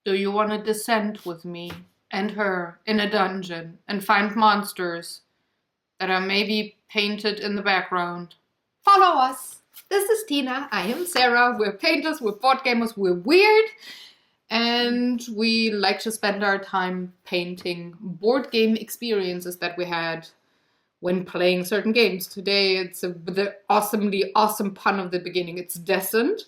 Do you want to descend with me and her in a dungeon and find monsters that are maybe painted in the background? Follow us. This is Tina. I am Sarah. We're painters, we're board gamers, we're weird. And we like to spend our time painting board game experiences that we had when playing certain games. Today it's the awesomely awesome pun of the beginning. It's Descent.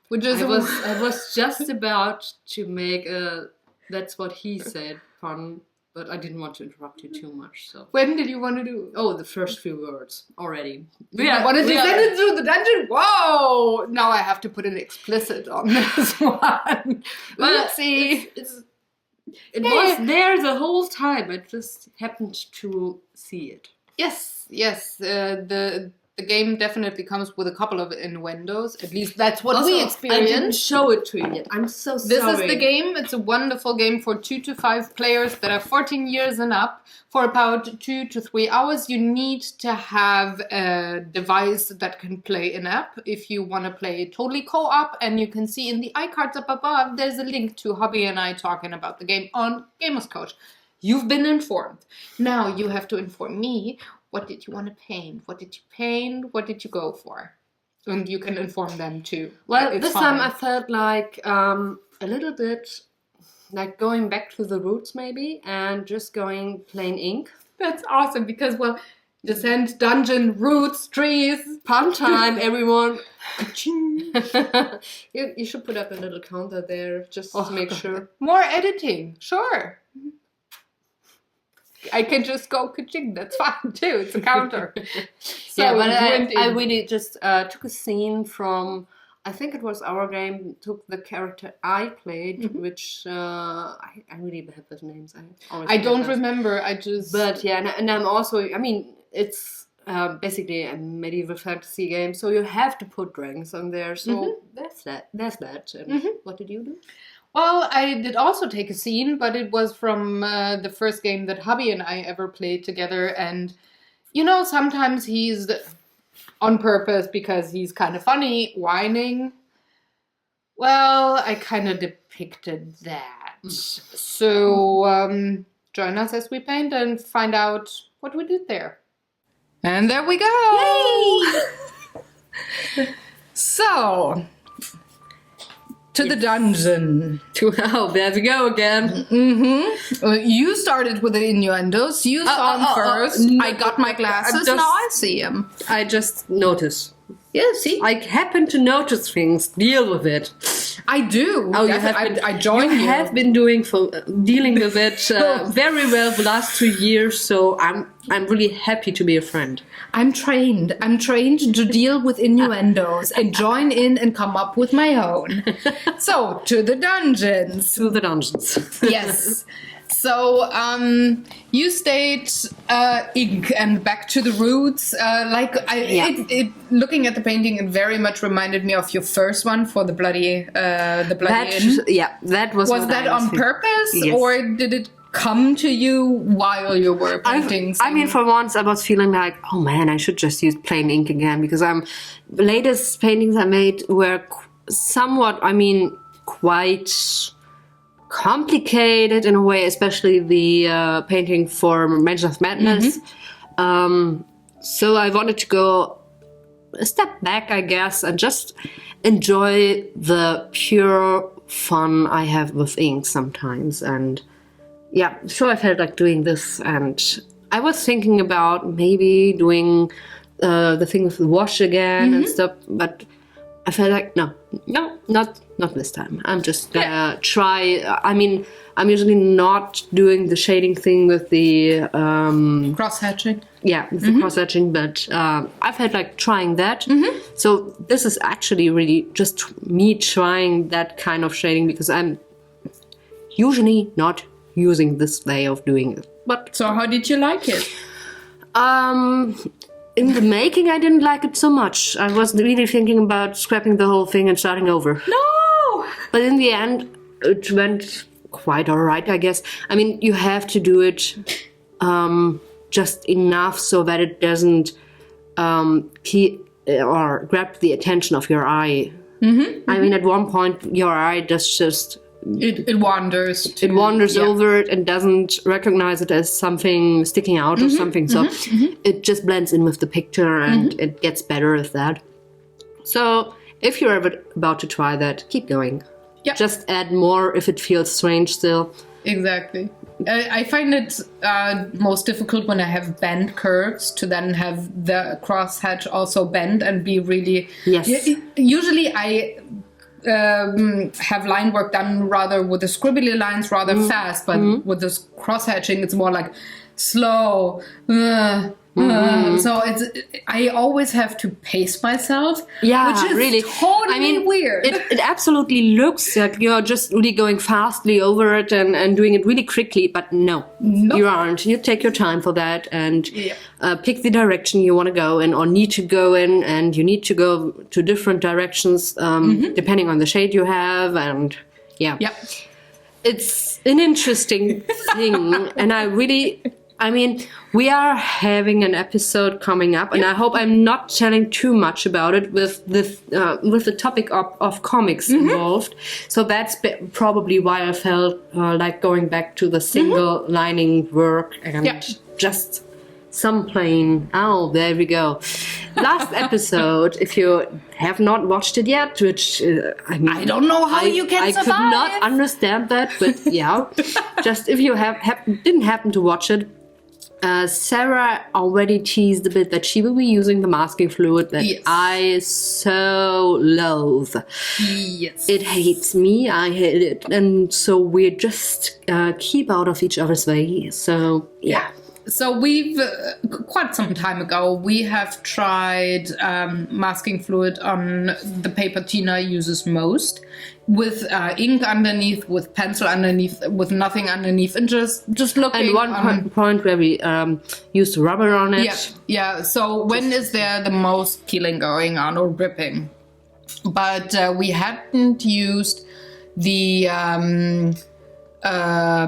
Which is I was just about to make a "that's what he said" pun, but I didn't want to interrupt you too much. So when did you want to do? Oh, the first few words already. We want to descend into the dungeon. Whoa! Now I have to put an explicit on this one. Let's see. It was there the whole time. I just happened to see it. Yes. The game definitely comes with a couple of innuendos. At least that's what we experienced. I didn't show it to you yet. I'm so sorry. This is the game. It's a wonderful game for 2 to 5 players that are 14 years and up. For about 2 to 3 hours, you need to have a device that can play an app. If you want to play totally co-op, and you can see in the iCards up above, there's a link to Hobby and I talking about the game on Gamers Coach. You've been informed. Now you have to inform me. What did you want to paint? What did you paint? What did you go for? And you can inform them too. Well, this time I felt like a little bit like going back to the roots maybe and just going plain ink. That's awesome because, well, descent, dungeon, roots, trees. Pun time, everyone. you should put up a little counter there just to make sure. More editing, sure. I can just go ka-ching, that's fine too, it's a counter. So yeah, but I really just took a scene from, I think it was our game, took the character I played, which I really have those names. I don't remember, But yeah, and I'm also, I mean, it's basically a medieval fantasy game, so you have to put dragons on there, so that's that. And what did you do? Well, I did also take a scene, but it was from the first game that Hubby and I ever played together. And, you know, sometimes he's on purpose because he's kind of funny, whining. Well, I kind of depicted that. So join us as we paint and find out what we did there. And there we go! Yay! So... to the dungeon. Oh, there we go again. You started with the innuendos. You saw them first. I got my glasses. Now I see them. I just notice. Yeah, see? I happen to notice things. Deal with it. I do. Oh, I join you. You have been dealing with it very well the last 2 years, so I'm really happy to be a friend. I'm trained. I'm trained to deal with innuendos and join in and come up with my own. So, to the dungeons. To the dungeons. Yes. So, you stayed ink and back to the roots. Looking at the painting, it very much reminded me of your first one for the bloody inn. Yeah, that was. Was that on purpose, yes. Or did it come to you while you were painting? I mean, for once, I was feeling like, oh man, I should just use plain ink again because the latest paintings I made were somewhat, quite complicated in a way, especially the painting for Mansion of Madness. So I wanted to go a step back, I guess, and just enjoy the pure fun I have with ink sometimes. And yeah, so I felt like doing this, and I was thinking about maybe doing the thing with the wash again and stuff, but I felt like, no, not this time. I'm just gonna try. I'm usually not doing the shading thing with the cross-hatching. Yeah, with the cross-hatching, but I felt like trying that. So this is actually really just me trying that kind of shading because I'm usually not using this way of doing it. But so how did you like it? In the making, I didn't like it so much. I was really thinking about scrapping the whole thing and starting over. No! But in the end, it went quite alright, I guess. I mean, you have to do it just enough so that it doesn't grab the attention of your eye. I mean, at one point, your eye does just It wanders. It wanders over it and doesn't recognize it as something sticking out or something. So it just blends in with the picture and it gets better at that. So if you're ever about to try that, keep going. Yeah. Just add more if it feels strange still. Exactly. I find it most difficult when I have bent curves to then have the crosshatch also bend and be really... Yes. Usually I have line work done rather with the scribbly lines rather fast, but with this crosshatching it's more like slow. So I always have to pace myself. Yeah, which is really. totally weird. It absolutely looks like you're just really going fastly over it and doing it really quickly, but no, you aren't. You take your time for that and pick the direction you want to go in or need to go in, and you need to go to different directions depending on the shade you have, and it's an interesting thing, and we are having an episode coming up, and I hope I'm not telling too much about it with the topic of comics involved. So that's probably why I felt like going back to the single lining work and just some plain. Oh, there we go. Last episode, if you have not watched it yet, which I don't know how you can survive. I could not understand that, but just if you didn't happen to watch it. Sarah already teased a bit that she will be using the masking fluid that I so loathe. Yes. It hates me, I hate it, and so we just keep out of each other's way. So, yeah. So we've, quite some time ago, we have tried masking fluid on the paper Tina uses most, with ink underneath, with pencil underneath, with nothing underneath, and just looking. And one point where we used rubber on it. Yeah. So when is there the most peeling going on or ripping? But we hadn't used the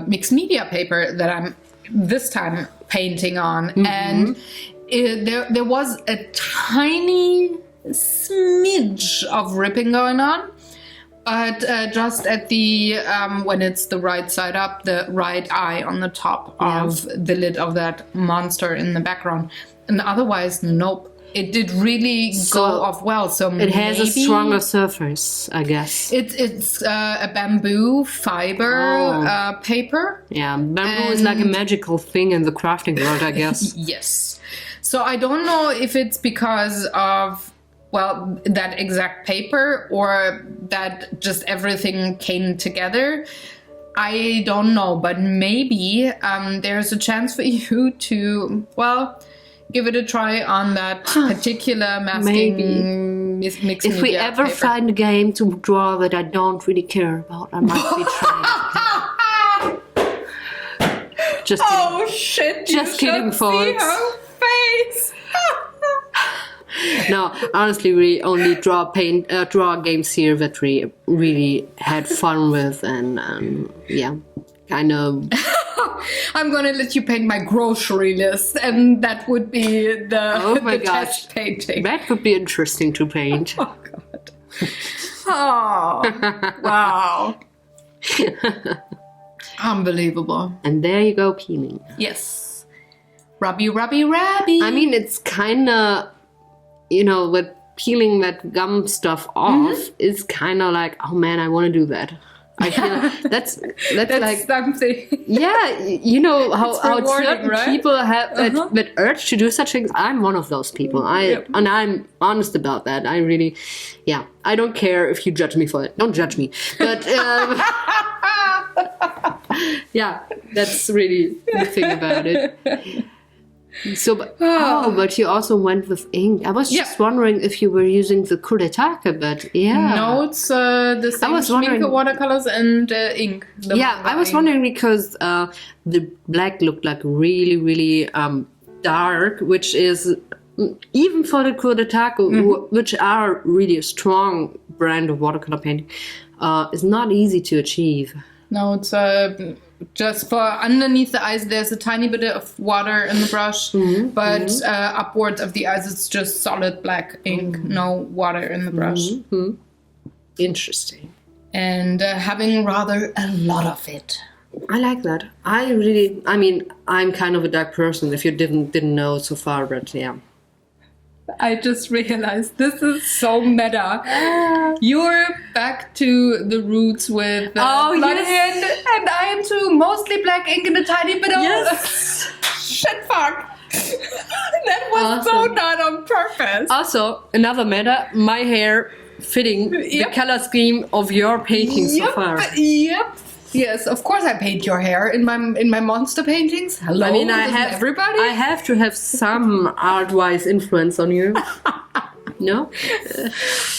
mixed media paper that I'm this time painting on, and there was a tiny smidge of ripping going on, but just at the when it's the right side up, the right eye on the top of the lid of that monster in the background, and otherwise nope. It did really go off well. So it has a stronger surface, I guess. It's a bamboo fiber paper. Yeah, bamboo is like a magical thing in the crafting world, I guess. Yes. So I don't know if it's because of that exact paper or that just everything came together. I don't know, but maybe there's a chance for you to give it a try on that particular masking mixed If we ever paper. find a game to draw that I don't really care about, I might be trying. Just kidding. Oh shit! Just kidding, folks. See her face. No, honestly, we only draw games here that we really had fun with, and kind of. I'm gonna let you paint my grocery list, and that would be the test painting. That would be interesting to paint. Oh god! Oh wow! Unbelievable. And there you go, peeling. Yes, rubby. I mean, it's kind of, with peeling that gum stuff off is kind of like, oh man, I want to do that. I feel that's like something. Yeah, how certain right? people have that urge to do such things. I'm one of those people. And I'm honest about that. I really, I don't care if you judge me for it. Don't judge me. But that's really the thing about it. So, but you also went with ink. I was just wondering if you were using the Kuretake, but no, it's the same Schminke watercolors and ink. I was wondering because the black looked like really, really dark, which is even for the Kuretake, which are really a strong brand of watercolor painting, is not easy to achieve. No, it's just for underneath the eyes, there's a tiny bit of water in the brush, but upwards of the eyes, it's just solid black ink, no water in the brush. Interesting. and having rather a lot of it. I like that. I mean, I'm kind of a dark person, if you didn't know so far, but yeah. I just realized this is so meta. You're back to the roots with blood hand, and I am too. Mostly black ink and a tiny bit of shit. Fuck. That was so not on purpose. Also, another meta. My hair fitting the color scheme of your painting so far. Yep. Yes, of course I paint your hair in my monster paintings. Hello, I mean, I have to have some art-wise influence on you. No?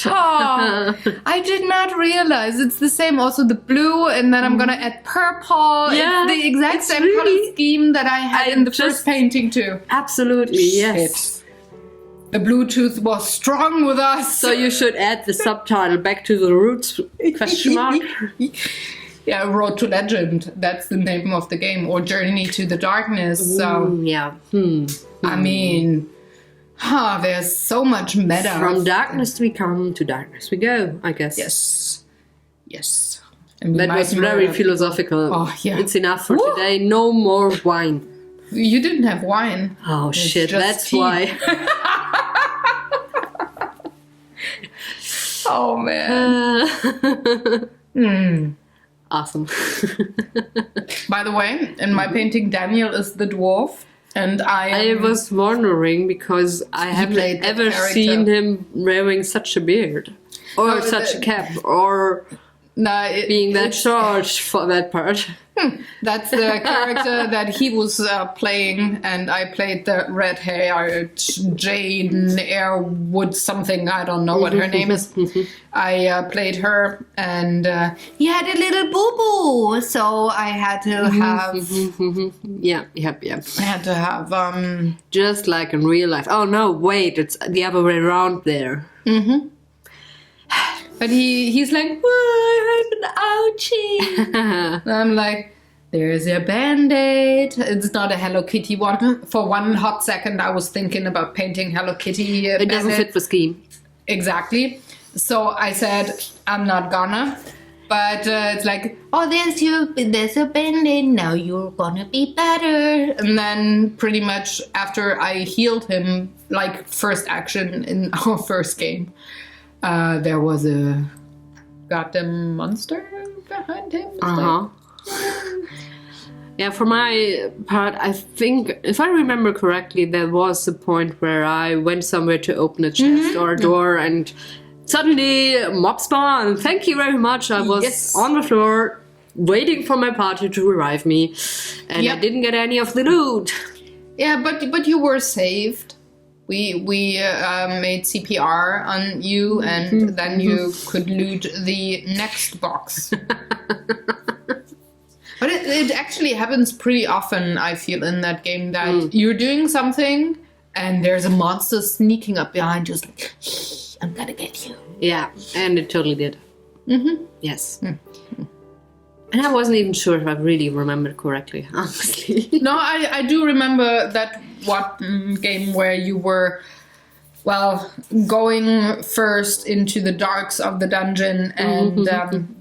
I did not realize it's the same. Also the blue, and then I'm gonna add purple. Yeah, it's the exact same color scheme that I had in the first painting too. Absolutely, yes. The Bluetooth was strong with us. So you should add the subtitle "Back to the Roots?" question mark. Yeah, Road to Legend. That's the name of the game, or Journey to the Darkness. So I mean, there's so much meta. From darkness we come, to darkness we go, I guess. Yes. That was very philosophical. Oh, yeah. It's enough for today. No more wine. You didn't have wine. Oh, shit. That's tea. why. Oh, man. Awesome. By the way, in my painting, Daniel is the dwarf. And I was wondering because I haven't ever seen him wearing such a beard. Or such a cap. Or being that short for that part. That's the character that he was playing, and I played the red-haired Jane Airwood something. I don't know what her name is. I played her, and he had a little boo-boo, so I had to have... I had to have... Just like in real life. Oh, no, wait, it's the other way around there. But he's like, I have an ouchie. And I'm like, there's a Band-Aid. It's not a Hello Kitty one. For one hot second, I was thinking about painting Hello Kitty. It doesn't fit the scheme. Exactly. So I said, I'm not gonna. But it's like, oh, there's a Band-Aid. Now you're gonna be better. And then pretty much after I healed him, like first action in our first game, there was a goddamn monster behind him. Yeah, for my part, I think, if I remember correctly, there was a point where I went somewhere to open a chest or a door, and suddenly mob spawn. Thank you very much. I was on the floor waiting for my party to revive me, and I didn't get any of the loot. Yeah, but you were saved. We made CPR on you, and then you could loot the next box. But it actually happens pretty often, I feel, in that game, that you're doing something and there's a monster sneaking up behind you, like, shh, I'm gonna get you. Yeah, and it totally did. Yes. And I wasn't even sure if I really remembered correctly, honestly. No, I do remember that game where you were, going first into the darks of the dungeon, and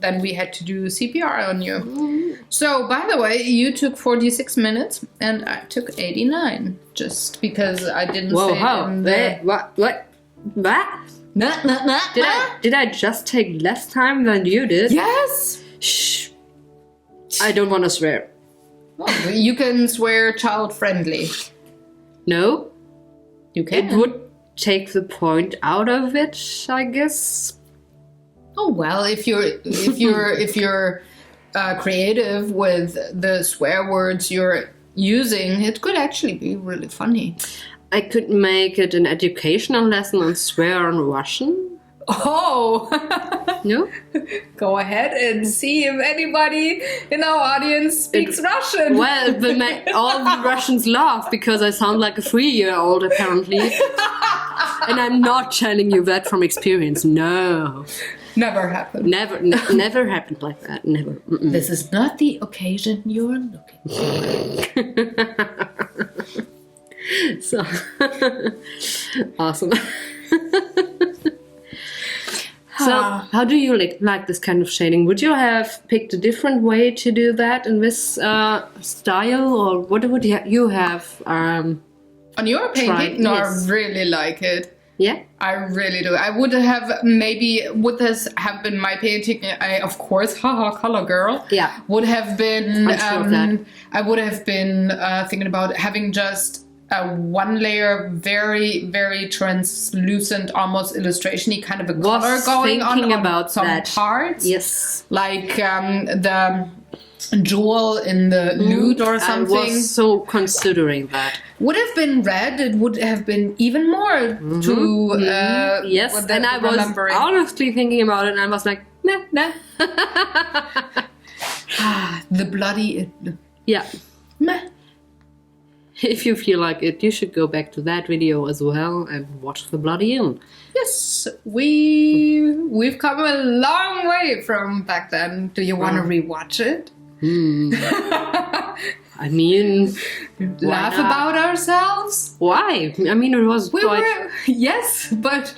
then we had to do CPR on you. So, by the way, you took 46 minutes, and I took 89, just because I didn't say it in the... What? Did I just take less time than you did? Yes! Shh. I don't want to swear. Oh, you can swear child-friendly. No. You can. It would take the point out of it, I guess. Oh well, if you're creative with the swear words you're using, it could actually be really funny. I could make it an educational lesson on swear on Russian. Oh! No? Go ahead and see if anybody in our audience speaks Russian. Well, all the Russians laugh because I sound like a 3-year-old, apparently. And I'm not telling you that from experience. No. Never happened. Never happened like that. Never. This is not the occasion you're looking for. So, awesome. So, how do you like this kind of shading? Would you have picked a different way to do that in this style, or what would you have? On your painting? No, yes. I really like it. Yeah, I really do. I would have would this have been my painting? I, of course, color girl. Yeah. Would have been. I'm sure of that. I would have been thinking about having just one layer, very, very translucent, almost illustration-y kind of a color going on about some that. parts. Yes. Like the jewel in the lute or something. I was so considering that. Would have been red. It would have been even more to yes. And I was honestly thinking about it, and I was like, nah. The bloody. Yeah. Meh. If you feel like it, you should go back to that video as well and watch the bloody inn. Yes, we've come a long way from back then. Do you want to rewatch it? I mean, laugh about ourselves? Why? I mean, it was yes, but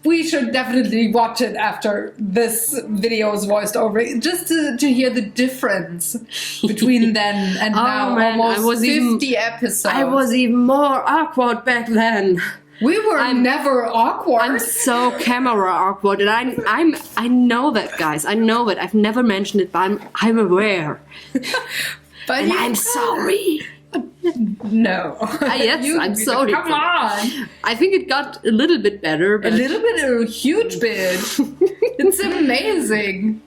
we should definitely watch it after this video is voiced over, just to hear the difference between then and now. Man, almost 50 episodes. I was even more awkward back then. We were never awkward. I'm so camera awkward, and I know that, guys. I know it. I've never mentioned it, but I'm aware. But and I'm sorry. No. Yes, I'm sorry. Come on. I think it got a little bit better. But a little bit, a huge bit. It's amazing.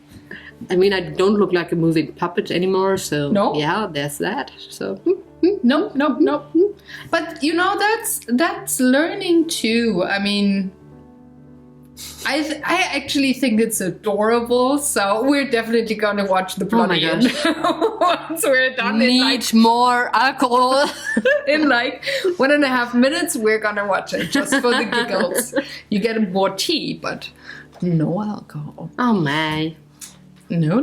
I mean, I don't look like a moving puppet anymore, so no. Yeah, there's that. So no. But you know, that's learning too. I mean, I actually think it's adorable. So we're definitely gonna watch the bloody end once we're done. Need more alcohol. In like 1.5 minutes, we're gonna watch it just for the giggles. You get more tea, but no alcohol. Oh my. No.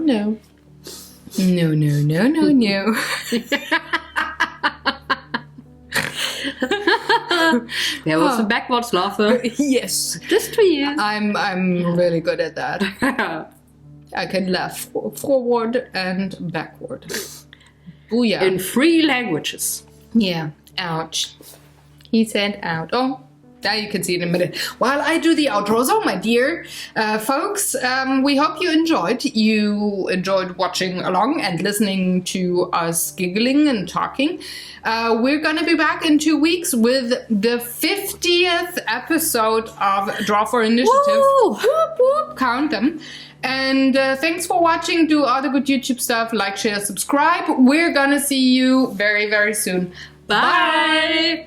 There was a backwards laughter. Yes. Just for you. I'm really good at that. I can laugh forward and backward. Booyah. In 3 languages. Yeah. Ouch. He said out. Oh. Now you can see it in a minute. While I do the outros, oh my dear folks, we hope you enjoyed. You enjoyed watching along and listening to us giggling and talking. We're going to be back in 2 weeks with the 50th episode of Draw for Initiative. Woo! Whoop, whoop, count them. And thanks for watching. Do all the good YouTube stuff. Like, share, subscribe. We're going to see you very, very soon. Bye.